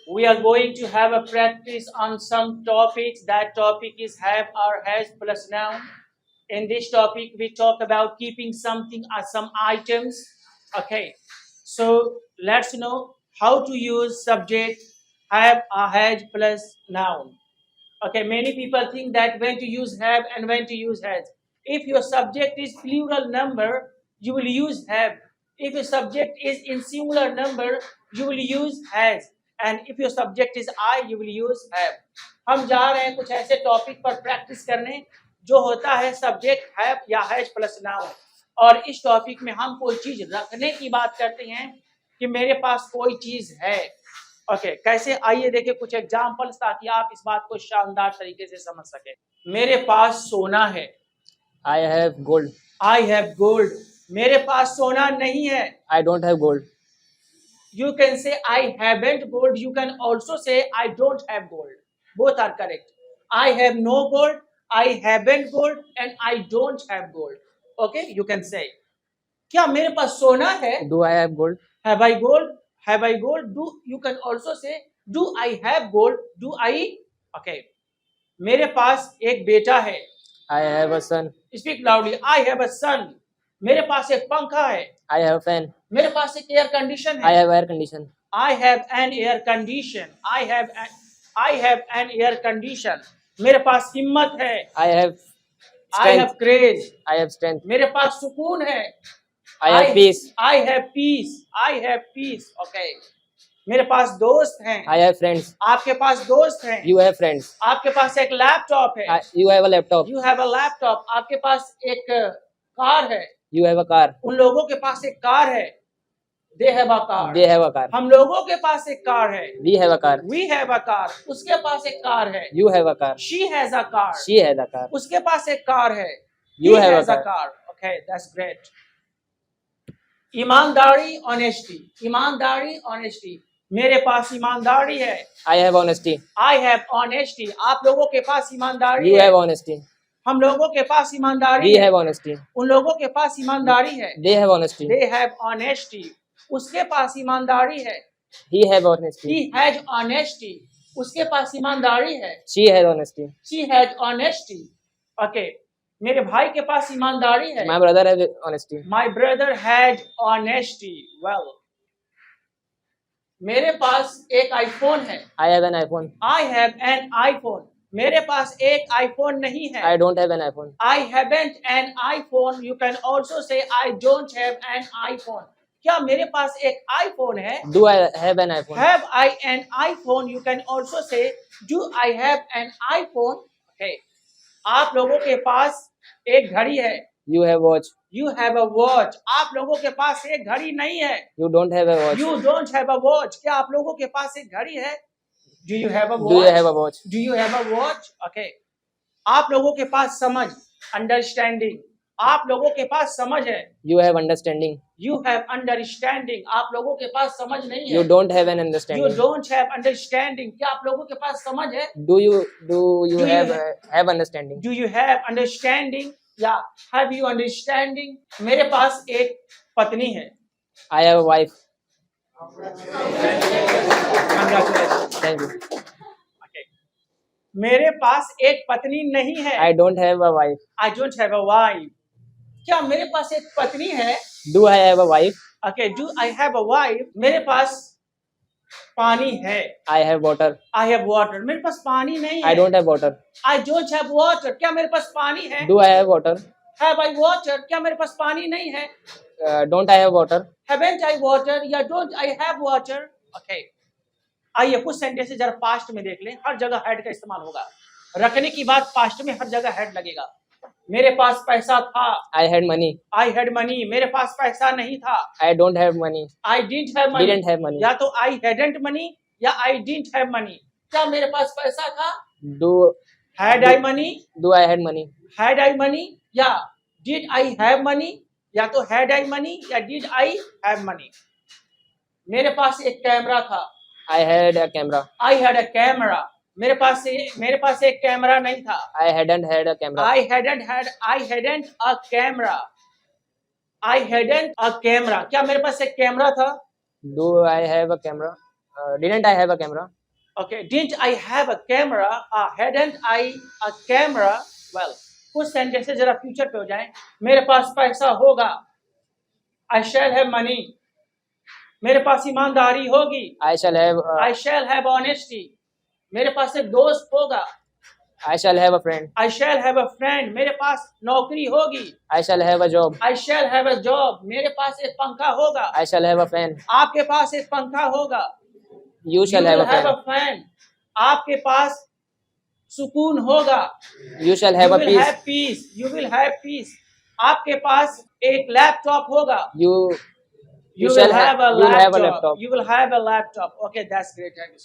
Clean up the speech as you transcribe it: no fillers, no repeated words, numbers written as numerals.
We are going to have a practice on some topics. That topic is have or has plus noun. In this topic, we talk about keeping something or some items. Okay, so let's know how to use subject have or has plus noun. Okay, many people think that when to use have and when to use has. If your subject is plural number, you will use have. If your subject is in singular number, you will use has. And if your subject is I, you will use have. हम जा रहे हैं कुछ ऐसे topic पर practice करने जो होता है सब्जेक्ट हैव या हैज प्लस नाउन। और इस टॉपिक में हम कोई चीज रखने की बात करते हैं कि मेरे पास कोई चीज है। ओके, कैसे, आइए देखें कुछ एग्जांपल्स ताकि आप इस बात को शानदार तरीके से समझ सकें। मेरे पास सोना है। I have gold. I have gold. मेरे पास सोना नहीं है। I don't have gold. You can say I haven't gold. You can also say I don't have gold. Both are correct. I have no gold, I haven't gold, and I don't have gold. Okay, you can say. क्या मेरे पास सोना है? Do I have gold? Have I gold? Have I gold? Do you can also say do I have gold? Do I? Okay. मेरे पास एक बेटा है। I have a son. Speak loudly. I have a son. मेरे पास एक पंखा है। I have a fan. मेरे पास एक एयर कंडीशन I है। have air condition. I have an air condition. I have an air condition. मेरे पास हिम्मत है। I have I have strength. courage. I have strength. मेरे पास सुकून है। I have peace. I have peace. I have peace. Okay. मेरे पास दोस्त हैं। I have friends. आपके पास दोस्त हैं। You have friends. आपके पास एक लैपटॉप है। You have a laptop. You have a laptop. आपके पास एक कार है। You have a car. उन लोगों के पास एक कार है। They have a car. They have a car. हम लोगों के पास एक कार है। We have a car. We have a car. उसके पास एक कार है। You have a car. She has a car. She has a car. उसके पास एक कार है। You He have a has a car. car. Okay, that's great. ईमानदारी, honesty. ईमानदारी, honesty. मेरे पास ईमानदारी है। I have honesty. I have honesty. आप लोगों के पास ईमानदारी You है। have honesty. हम लोगों के पास ईमानदारी We है। have honesty. उन लोगों के पास ईमानदारी है। They have honesty. They have honesty. उसके पास ईमानदारी है। He have honesty. He has honesty. उसके पास ईमानदारी है। She has honesty. She has honesty. Okay. मेरे भाई के पास ईमानदारी है। My brother has honesty. My brother had honesty. Well. मेरे पास एक आईफोन है। I have an iPhone. I have an iPhone. मेरे पास एक आईफोन नहीं है। I don't have an iPhone. I haven't an iPhone. You can also say I don't have an iPhone. क्या मेरे पास एक आईफोन है? Do I have an iPhone? Have I an iPhone? You can also say do I have an iPhone? Okay. आप लोगों के पास एक घड़ी है। You have watch. You have a watch. आप लोगों के पास एक घड़ी नहीं है। You don't have a watch. You don't have a watch. क्या आप लोगों के पास एक घड़ी है? Do you have a watch? Do you have a watch? Do you have a watch? Okay. आप लोगों के पास समझ, understanding. आप लोगों के पास समझ है। You have understanding. You have understanding. आप लोगों के पास समझ नहीं है। You don't have an You understanding. don't have understanding. क्या आप लोगों के पास समझ है? Do you you have understanding? Do you have understanding? या have you understanding? मेरे पास एक पत्नी है। I have a wife. Congratulations. Thank you. Okay. मेरे पास एक पत्नी नहीं है। I don't have a wife. I don't have a wife. क्या मेरे पास एक पत्नी है? Do I have a wife? Okay, do I have a wife? मेरे पास पानी है। I have water. I have water. मेरे पास पानी नहीं है। I don't have water. I don't have water. क्या मेरे पास पानी है? Do I have water? Have I water? क्या मेरे पास पानी नहीं है? Don't I have water? Haven't I water? या don't I have water? Okay. आइए कुछ सेंटेंस जरा पास्ट में देख लें। हर जगह हैड का इस्तेमाल होगा। रखने की बात पास्ट में हर जगह हैड लगेगा। मेरे पास पैसा था। I had money. I had money. मेरे पास पैसा नहीं था। I don't have money. I didn't have money. Didn't have money. या तो I hadn't money या I didn't have money. क्या मेरे पास पैसा था? Had I money? Do I had money? Had I money? या did I have money? या तो had I money या did I have money. मेरे पास एक कैमरा था। I had a camera. I had a camera. मेरे पास एक कैमरा नहीं था। I hadn't had a camera. I hadn't a camera. I hadn't a camera. क्या मेरे पास एक कैमरा था? Do I have a camera? Didn't I have a camera? Okay, didn't I have a camera? Hadn't I a camera? Well, कुछ sentences जरा future पे हो जाएं. मेरे पास पैसा होगा. I shall have money. मेरे पास ईमानदारी होगी. I shall have. I shall have honesty. मेरे पास एक दोस्त होगा. I shall have a friend. I shall have a friend. मेरे पास नौकरी होगी. I shall have a job. I shall have a job. मेरे पास एक पंखा होगा. I shall have a fan. आपके पास एक पंखा होगा. You shall have will a fan. have a fan. आपके पास सुकून होगा. You shall have you a will peace. have peace. You will have peace. आपके पास एक लैपटॉप होगा. You You shall will have a you will have a laptop. laptop. You will have a laptop. Okay, that's great. Thank you.